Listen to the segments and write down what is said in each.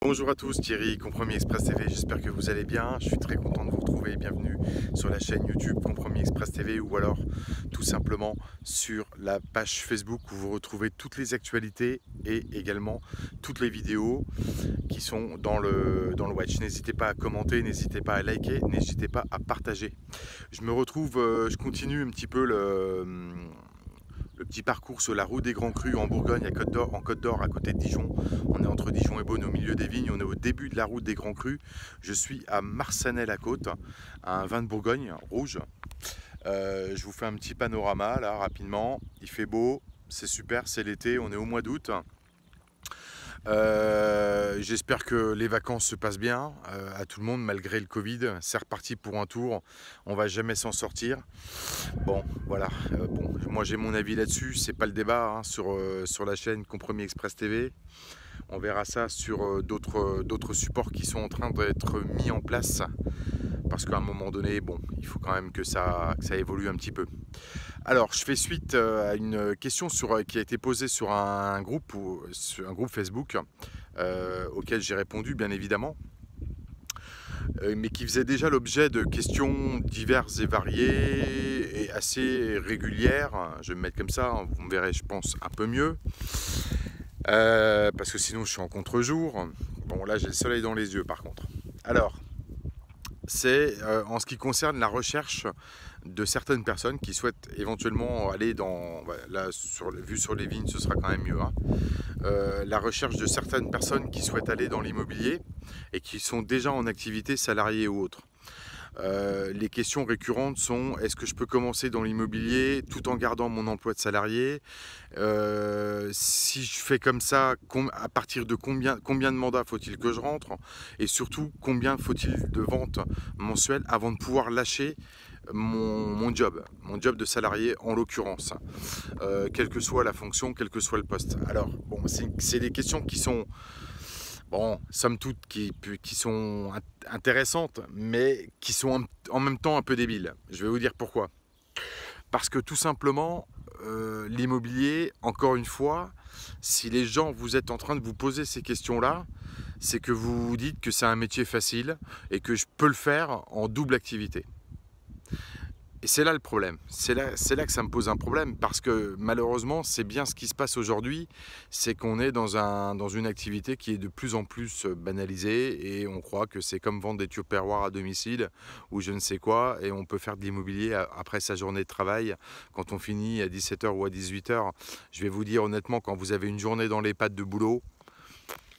Bonjour à tous, Thierry, Compromis Express TV, j'espère que vous allez bien. Je suis très content de vous retrouver. Bienvenue sur la chaîne YouTube Compromis Express TV ou alors tout simplement sur la page Facebook où vous retrouvez toutes les actualités et également toutes les vidéos qui sont dans le watch. N'hésitez pas à commenter, n'hésitez pas à liker, n'hésitez pas à partager. Je continue un petit peu le petit parcours sur la route des Grands Crus en Bourgogne, en Côte d'Or, à côté de Dijon. On est entre Dijon et Beaune, au milieu des vignes. On est au début de la route des Grands Crus. Je suis à Marsanais-la-Côte, un vin de Bourgogne rouge. Je vous fais un petit panorama là rapidement. Il fait beau, c'est super, c'est l'été, on est au mois d'août. J'espère que les vacances se passent bien à tout le monde malgré le Covid. C'est reparti pour un tour, on va jamais s'en sortir. Bon, voilà. Bon, moi j'ai mon avis là-dessus. C'est pas le débat hein, sur la chaîne Compromis Express TV. On verra ça sur d'autres supports qui sont en train d'être mis en place. Parce qu'à un moment donné, bon, il faut quand même que ça évolue un petit peu. Alors, je fais suite à une question qui a été posée sur un groupe Facebook auquel j'ai répondu, bien évidemment, mais qui faisait déjà l'objet de questions diverses et variées et assez régulières. Je vais me mettre comme ça, vous me verrez, je pense, un peu mieux. Parce que sinon, je suis en contre-jour. Bon, là, j'ai le soleil dans les yeux, par contre. Alors, c'est en ce qui concerne la recherche de certaines personnes qui souhaitent éventuellement aller dans... Là, vu sur les vignes, ce sera quand même mieux. Hein, la recherche de certaines personnes qui souhaitent aller dans l'immobilier et qui sont déjà en activité salariée ou autre. Les questions récurrentes sont: est-ce que je peux commencer dans l'immobilier tout en gardant mon emploi de salarié? Si je fais comme ça, à partir de combien de mandats faut-il que je rentre? Et surtout, combien faut-il de ventes mensuelles avant de pouvoir lâcher mon job de salarié en l'occurrence, quelle que soit la fonction, quel que soit le poste. Alors, bon, c'est des questions qui sont... Bon, somme toute, qui sont intéressantes, mais qui sont en même temps un peu débiles. Je vais vous dire pourquoi. Parce que tout simplement, l'immobilier, encore une fois, si les gens, vous êtes en train de vous poser ces questions-là, c'est que vous vous dites que c'est un métier facile et que je peux le faire en double activité. Et c'est là le problème, c'est là que ça me pose un problème, parce que malheureusement c'est bien ce qui se passe aujourd'hui, c'est qu'on est dans une activité qui est de plus en plus banalisée et on croit que c'est comme vendre des tupperwares à domicile ou je ne sais quoi, et on peut faire de l'immobilier après sa journée de travail quand on finit à 17h ou à 18h. Je vais vous dire honnêtement, quand vous avez une journée dans les pattes de boulot,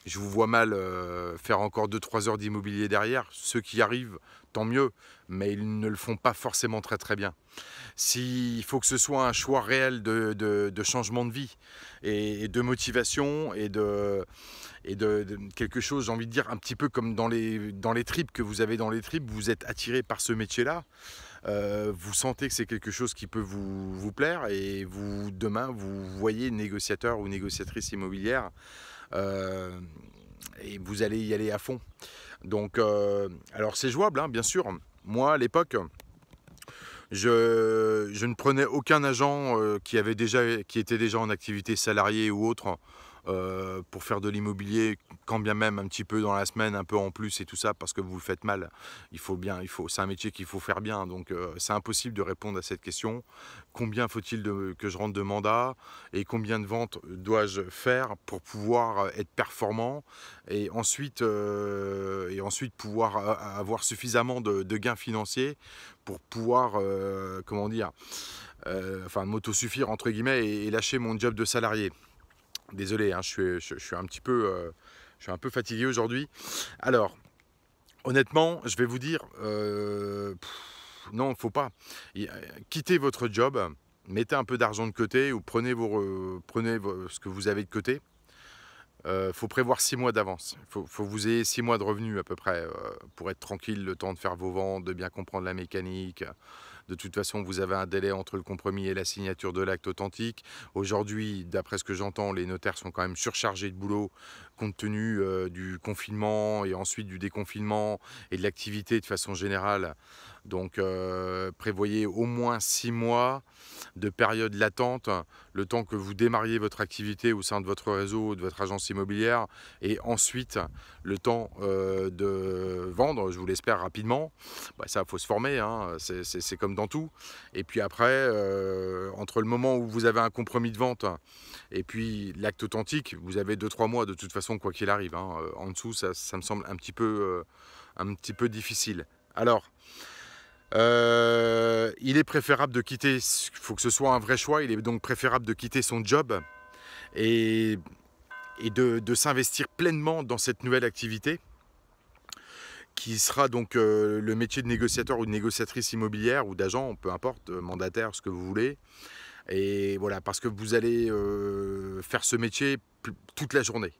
je vous vois mal faire encore 2-3 heures d'immobilier derrière. Ceux qui y arrivent, tant mieux, mais ils ne le font pas forcément très bien. S'il faut que ce soit un choix réel de changement de vie et de motivation et de quelque chose, j'ai envie de dire, un petit peu comme dans les tripes que vous avez dans les tripes, vous êtes attiré par ce métier-là, vous sentez que c'est quelque chose qui peut vous plaire et demain, vous voyez négociateur ou négociatrice immobilière, et vous allez y aller à fond. Donc, alors c'est jouable, hein, bien sûr. Moi, à l'époque, je ne prenais aucun agent qui était déjà en activité salariée ou autre pour faire de l'immobilier, quand bien même un petit peu dans la semaine, un peu en plus et tout ça, parce que vous le faites mal. C'est un métier qu'il faut faire bien, donc c'est impossible de répondre à cette question. Combien faut-il que je rentre de mandat et combien de ventes dois-je faire pour pouvoir être performant et ensuite pouvoir avoir suffisamment de gains financiers pour pouvoir, comment dire, m'autosuffire entre guillemets et lâcher mon job de salarié. Désolé, hein, je suis un peu fatigué aujourd'hui. Alors, honnêtement, je vais vous dire, non, faut pas. Quittez votre job, mettez un peu d'argent de côté ou prenez ce que vous avez de côté. Faut prévoir 6 mois d'avance. Faut que vous ayez 6 mois de revenus à peu près pour être tranquille, le temps de faire vos ventes, de bien comprendre la mécanique. De toute façon, vous avez un délai entre le compromis et la signature de l'acte authentique. Aujourd'hui, d'après ce que j'entends, les notaires sont quand même surchargés de boulot compte tenu du confinement et ensuite du déconfinement et de l'activité de façon générale. Donc prévoyez au moins 6 mois de période latente, le temps que vous démarriez votre activité au sein de votre réseau, de votre agence immobilière, et ensuite le temps de vendre, je vous l'espère rapidement. Bah, ça, il faut se former, hein, c'est comme dans tout. Et puis après, entre le moment où vous avez un compromis de vente et puis l'acte authentique, vous avez 2-3 mois de toute façon, quoi qu'il arrive, hein. En dessous, ça me semble un petit peu difficile. Alors, il est préférable de quitter, il faut que ce soit un vrai choix, il est donc préférable de quitter son job et, de s'investir pleinement dans cette nouvelle activité qui sera donc le métier de négociateur ou de négociatrice immobilière ou d'agent, peu importe, mandataire, ce que vous voulez. Et voilà, parce que vous allez faire ce métier toute la journée.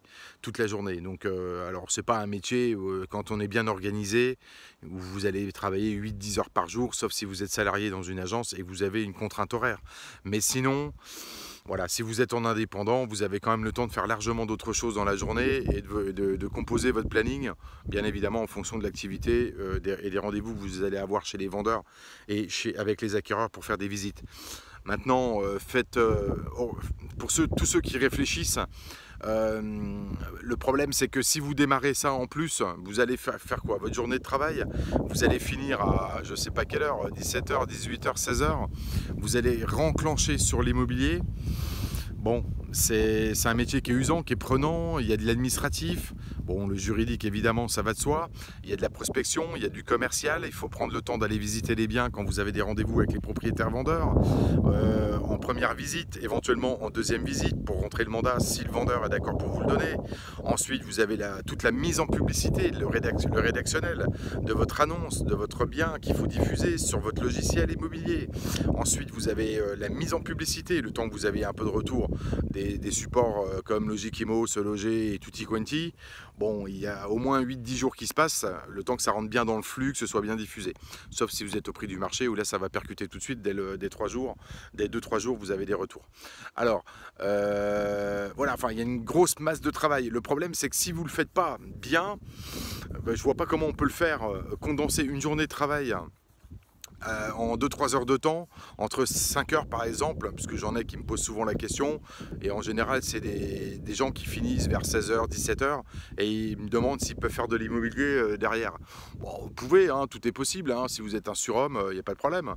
Toute la journée. Donc, alors, c'est pas un métier, quand on est bien organisé, où vous allez travailler 8-10 heures par jour, sauf si vous êtes salarié dans une agence et que vous avez une contrainte horaire. Mais sinon, voilà, si vous êtes en indépendant, vous avez quand même le temps de faire largement d'autres choses dans la journée et de composer votre planning, bien évidemment en fonction de l'activité et des rendez-vous que vous allez avoir chez les vendeurs et avec les acquéreurs pour faire des visites. Maintenant, pour tous ceux qui réfléchissent, le problème c'est que si vous démarrez ça en plus, vous allez faire quoi? Votre journée de travail, vous allez finir à je sais pas quelle heure, 17h, 18h, 16h, vous allez renclencher sur l'immobilier. Bon, c'est un métier qui est usant, qui est prenant, il y a de l'administratif, bon, le juridique évidemment ça va de soi, il y a de la prospection, il y a du commercial, il faut prendre le temps d'aller visiter les biens quand vous avez des rendez-vous avec les propriétaires vendeurs, en première visite, éventuellement en deuxième visite pour rentrer le mandat si le vendeur est d'accord pour vous le donner. Ensuite vous avez toute la mise en publicité, le rédactionnel de votre annonce, de votre bien qu'il faut diffuser sur votre logiciel immobilier. Ensuite vous avez la mise en publicité, le temps que vous avez un peu de retour des supports comme Logikimo, Se Loger et Tutti Quanti. Bon, il y a au moins 8-10 jours qui se passent, le temps que ça rentre bien dans le flux, que ce soit bien diffusé. Sauf si vous êtes au prix du marché, où là ça va percuter tout de suite, dès 2-3 jours, vous avez des retours. Alors, voilà, enfin, il y a une grosse masse de travail. Le problème, c'est que si vous ne le faites pas bien, je ne vois pas comment on peut le faire, condenser une journée de travail en 2-3 heures de temps, entre 5 heures par exemple, parce que j'en ai qui me posent souvent la question, et en général c'est des gens qui finissent vers 16h, 17h, et ils me demandent s'ils peuvent faire de l'immobilier derrière. Bon, vous pouvez, hein, tout est possible, hein, si vous êtes un surhomme, il n'y a pas de problème.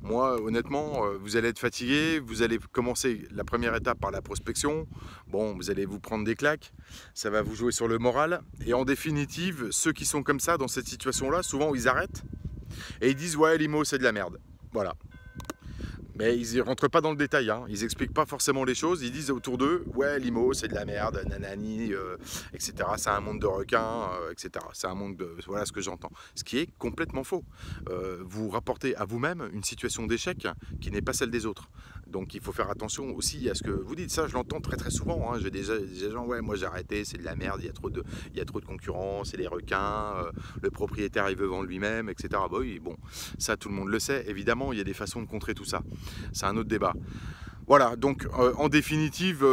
Moi, honnêtement, vous allez être fatigué, vous allez commencer la première étape par la prospection, bon, vous allez vous prendre des claques, ça va vous jouer sur le moral, et en définitive, ceux qui sont comme ça, dans cette situation-là, souvent ils arrêtent, et ils disent ouais l'IMO c'est de la merde, voilà. Mais ils ne rentrent pas dans le détail, hein. Ils n'expliquent pas forcément les choses, ils disent autour d'eux ouais l'IMO c'est de la merde, nanani, etc. C'est un monde de requins, etc. C'est un monde de... Voilà ce que j'entends. Ce qui est complètement faux. Vous rapportez à vous-même une situation d'échec qui n'est pas celle des autres. Donc il faut faire attention aussi à ce que vous dites. Ça je l'entends très très souvent, hein. J'ai des gens, ouais moi j'ai arrêté, c'est de la merde, il y a trop de concurrence, c'est les requins, le propriétaire il veut vendre lui-même, etc. Bah oui, bon, ça tout le monde le sait, évidemment il y a des façons de contrer tout ça. C'est un autre débat. Voilà, donc en définitive,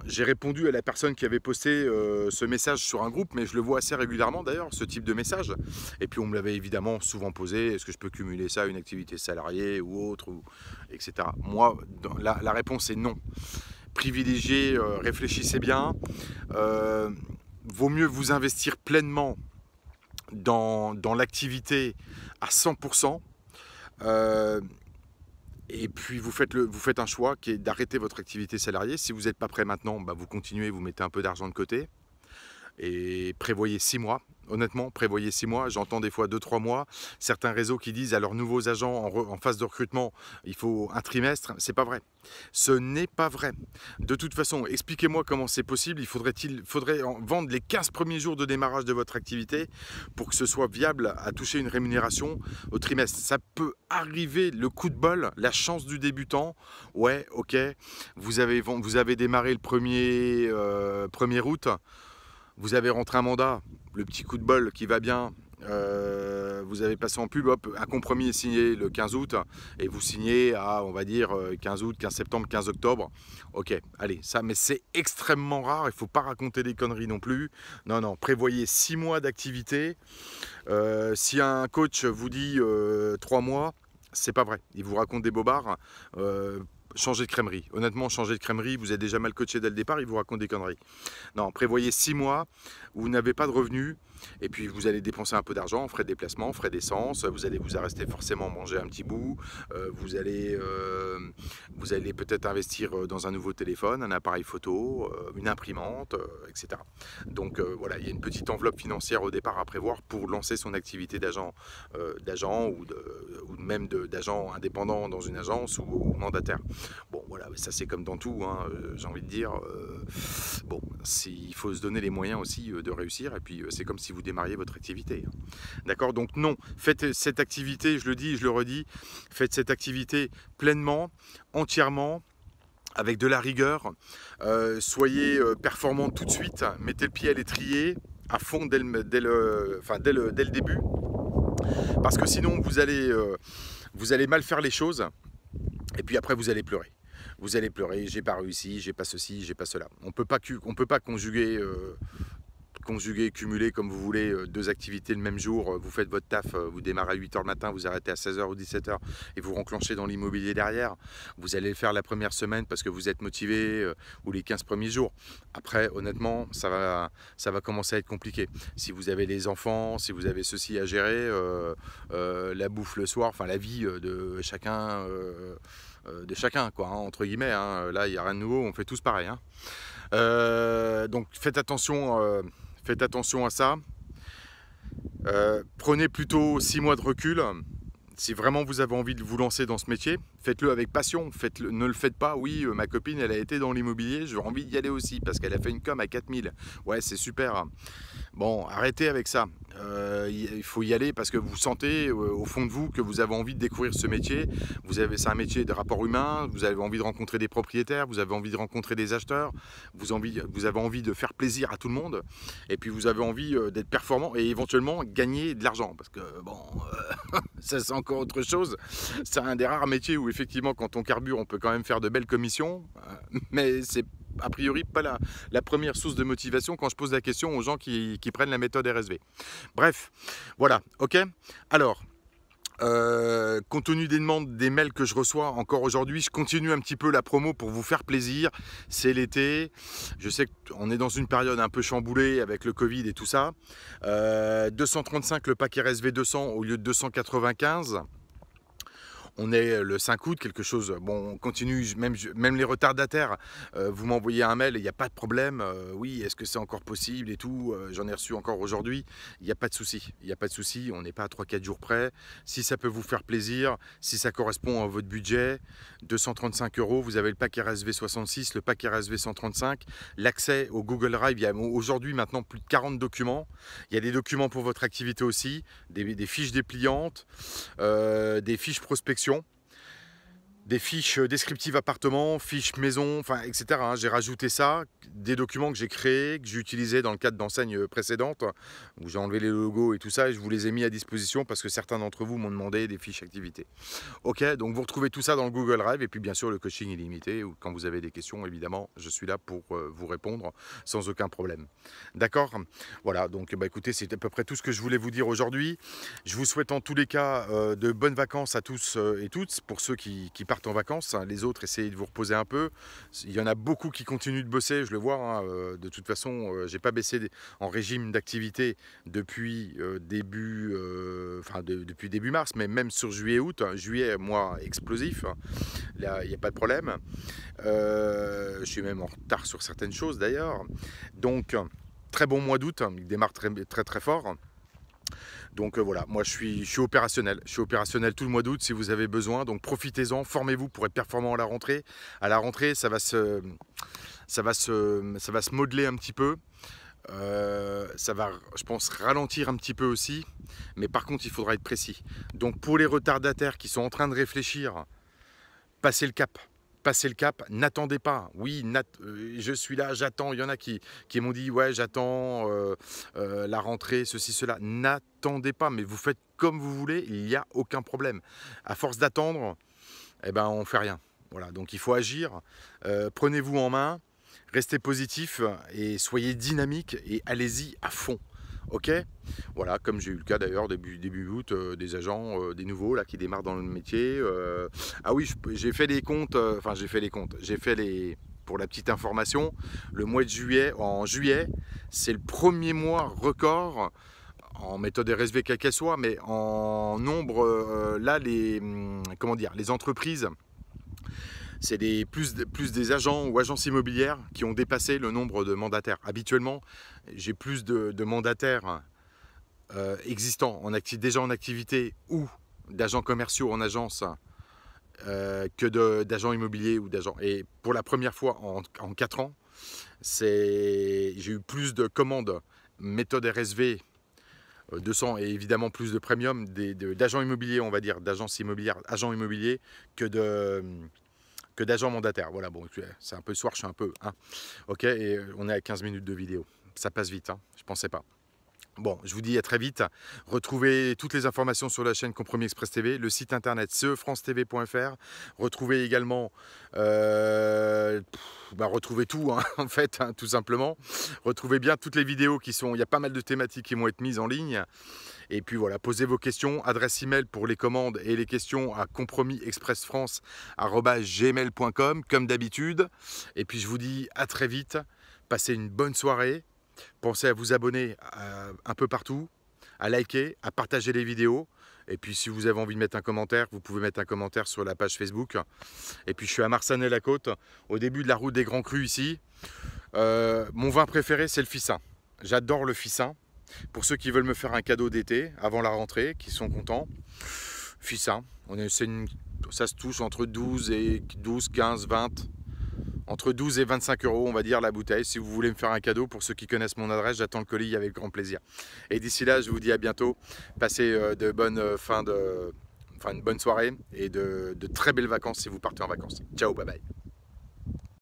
j'ai répondu à la personne qui avait posté ce message sur un groupe, mais je le vois assez régulièrement d'ailleurs, ce type de message. Et puis on me l'avait évidemment souvent posé, est-ce que je peux cumuler ça à une activité salariée ou autre, etc. Moi, la réponse est non. Privilégiez, réfléchissez bien. Vaut mieux vous investir pleinement dans l'activité à 100%. Et puis vous faites un choix qui est d'arrêter votre activité salariée. Si vous n'êtes pas prêt maintenant, bah vous continuez, vous mettez un peu d'argent de côté. Et prévoyez 6 mois. Honnêtement, prévoyez 6 mois. J'entends des fois 2-3 mois. Certains réseaux qui disent à leurs nouveaux agents en phase de recrutement, il faut un trimestre. C'est pas vrai. Ce n'est pas vrai. De toute façon, expliquez-moi comment c'est possible. Il faudrait vendre les 15 premiers jours de démarrage de votre activité pour que ce soit viable à toucher une rémunération au trimestre. Ça peut arriver, le coup de bol, la chance du débutant. Ouais, ok, vous avez démarré le 1er août. Vous avez rentré un mandat, le petit coup de bol qui va bien, vous avez passé en pub, hop, un compromis est signé le 15 août et vous signez à, on va dire, 15 août, 15 septembre, 15 octobre. Ok, allez, ça, mais c'est extrêmement rare, il ne faut pas raconter des conneries non plus. Non, non, prévoyez 6 mois d'activité. Si un coach vous dit 3 mois, c'est pas vrai, il vous raconte des bobards. Changez de crèmerie. Honnêtement, changez de crèmerie, vous êtes déjà mal coaché dès le départ, il vous raconte des conneries. Non, prévoyez 6 mois où vous n'avez pas de revenus et puis vous allez dépenser un peu d'argent, frais de déplacement, frais d'essence, vous allez vous arrêter forcément manger un petit bout, vous allez peut-être investir dans un nouveau téléphone, un appareil photo, une imprimante, etc. Donc voilà, il y a une petite enveloppe financière au départ à prévoir pour lancer son activité d'agent ou même d'agent indépendant dans une agence ou mandataire. Bon voilà, ça c'est comme dans tout, hein, j'ai envie de dire, bon, il faut se donner les moyens aussi de réussir, et puis c'est comme si vous démarriez votre activité. Hein. D'accord, donc non, faites cette activité, je le dis, je le redis, faites cette activité pleinement, entièrement, avec de la rigueur, soyez performant tout de suite, mettez le pied à l'étrier, à fond dès le début, parce que sinon vous allez mal faire les choses. Et puis après, vous allez pleurer. Vous allez pleurer, j'ai pas réussi, j'ai pas ceci, j'ai pas cela. On peut pas conjuguer, cumuler comme vous voulez deux activités le même jour. Vous faites votre taf, vous démarrez à 8h le matin, vous arrêtez à 16h ou 17h et vous renclenchez dans l'immobilier derrière. Vous allez le faire la première semaine parce que vous êtes motivé ou les 15 premiers jours. Après, honnêtement, ça va commencer à être compliqué. Si vous avez des enfants, si vous avez ceci à gérer, la bouffe le soir, enfin la vie de chacun quoi, hein, entre guillemets, hein. Là il n'y a rien de nouveau, on fait tous pareil, hein. Donc faites attention à ça. Prenez plutôt 6 mois de recul. Si vraiment vous avez envie de vous lancer dans ce métier, faites-le avec passion, ne le faites pas, oui, ma copine elle a été dans l'immobilier, j'ai envie d'y aller aussi parce qu'elle a fait une com à 4000. Ouais, c'est super. Bon, arrêtez avec ça. Il faut y aller parce que vous sentez au fond de vous que vous avez envie de découvrir ce métier. C'est un métier de rapport humain, vous avez envie de rencontrer des propriétaires, vous avez envie de rencontrer des acheteurs, vous avez envie de faire plaisir à tout le monde, et puis vous avez envie d'être performant et éventuellement gagner de l'argent. Parce que bon, ça c'est encore autre chose. C'est un des rares métiers où effectivement quand on carbure on peut quand même faire de belles commissions, mais c'est a priori pas la première source de motivation quand je pose la question aux gens qui prennent la méthode RSV. Bref, voilà, ok. Alors, compte tenu des demandes, des mails que je reçois encore aujourd'hui, je continue un petit peu la promo pour vous faire plaisir. C'est l'été, je sais qu'on est dans une période un peu chamboulée avec le Covid et tout ça. 235 le pack RSV 200 au lieu de 295. On est le 5 août, quelque chose, bon, on continue, même les retardataires, vous m'envoyez un mail, il n'y a pas de problème, oui, est-ce que c'est encore possible et tout, j'en ai reçu encore aujourd'hui, il n'y a pas de souci, on n'est pas à 3-4 jours près, si ça peut vous faire plaisir, si ça correspond à votre budget, 235 €, vous avez le pack RSV 66, le pack RSV 135, l'accès au Google Drive, il y a aujourd'hui maintenant plus de 40 documents, il y a des documents pour votre activité aussi, des fiches dépliantes, des fiches prospection, des fiches descriptives appartements, fiches maison, enfin, etc. Hein. J'ai rajouté ça, des documents que j'ai créés, que j'ai utilisés dans le cadre d'enseignes précédentes, où j'ai enlevé les logos et tout ça, et je vous les ai mis à disposition parce que certains d'entre vous m'ont demandé des fiches activités. Ok, donc vous retrouvez tout ça dans le Google Drive, et puis bien sûr le coaching illimité, où quand vous avez des questions, évidemment, je suis là pour vous répondre sans aucun problème. D'accord? Voilà, donc bah, écoutez, c'est à peu près tout ce que je voulais vous dire aujourd'hui. Je vous souhaite en tous les cas de bonnes vacances à tous et toutes, pour ceux qui partent en vacances, hein. Les autres, essayez de vous reposer un peu. Il y en a beaucoup qui continuent de bosser, je le vois, hein. De toute façon, j'ai pas baissé en régime d'activité depuis depuis début mars, mais même sur juillet-août, hein. Juillet, mois explosif, hein. Là, il n'y a pas de problème. Je suis même en retard sur certaines choses d'ailleurs. Donc, très bon mois d'août, hein. Il démarre très, très, très fort. Donc voilà, moi je suis opérationnel. Je suis opérationnel tout le mois d'août si vous avez besoin. Donc profitez-en, formez-vous pour être performant à la rentrée. À la rentrée, ça va se modeler un petit peu. Ça va, je pense, ralentir un petit peu aussi. Mais par contre, il faudra être précis. Donc pour les retardataires qui sont en train de réfléchir, passez le cap. passez le cap, n'attendez pas. Oui, je suis là, j'attends. Il y en a qui m'ont dit, ouais, j'attends la rentrée, ceci, cela. N'attendez pas, mais vous faites comme vous voulez, il n'y a aucun problème. À force d'attendre, eh ben, on ne fait rien. Voilà, donc il faut agir. Prenez-vous en main, restez positif et soyez dynamique et allez-y à fond. Ok, voilà, comme j'ai eu le cas d'ailleurs début août, des agents, des nouveaux là qui démarrent dans le métier. Ah oui, j'ai fait les comptes, pour la petite information, le mois de juillet, en juillet, c'est le premier mois record en méthode RSV quelle qu'elle soit, mais en nombre, là comment dire, les entreprises. C'est plus des agents ou agences immobilières qui ont dépassé le nombre de mandataires. Habituellement, j'ai plus de mandataires existants, déjà en activité ou d'agents commerciaux en agence que d'agents immobiliers ou d'agents. Et pour la première fois en 4 ans, j'ai eu plus de commandes méthode RSV 200 et évidemment plus de premium d'agents immobiliers, on va dire, d'agences immobilières, agents immobiliers que d'agents mandataires. Voilà, bon, c'est un peu soir, je suis un peu... Hein. Ok, et on est à 15 minutes de vidéo. Ça passe vite, hein, je pensais pas. Bon, je vous dis à très vite. Retrouvez toutes les informations sur la chaîne Compromis Express TV, le site internet cefrancetv.fr. Retrouvez également... retrouvez tout, hein, en fait, hein, tout simplement. Retrouvez bien toutes les vidéos qui sont... Il y a pas mal de thématiques qui vont être mises en ligne. Et puis voilà, posez vos questions, adresse email pour les commandes et les questions à compromisexpressfrance@gmail.com comme d'habitude. Et puis je vous dis à très vite, passez une bonne soirée, pensez à vous abonner un peu partout, à liker, à partager les vidéos. Et puis si vous avez envie de mettre un commentaire, vous pouvez mettre un commentaire sur la page Facebook. Et puis je suis à Marsanne-la-Côte, au début de la route des Grands Crus ici. Mon vin préféré c'est le Fissin. J'adore le Fissin. Pour ceux qui veulent me faire un cadeau d'été avant la rentrée, qui sont contents, Fissin, ça se touche entre 12, 15, 20, entre 12 et 25 euros, on va dire, la bouteille. Si vous voulez me faire un cadeau, pour ceux qui connaissent mon adresse, j'attends le colis avec grand plaisir. Et d'ici là, je vous dis à bientôt. Passez une bonne soirée et de très belles vacances si vous partez en vacances. Ciao, bye bye.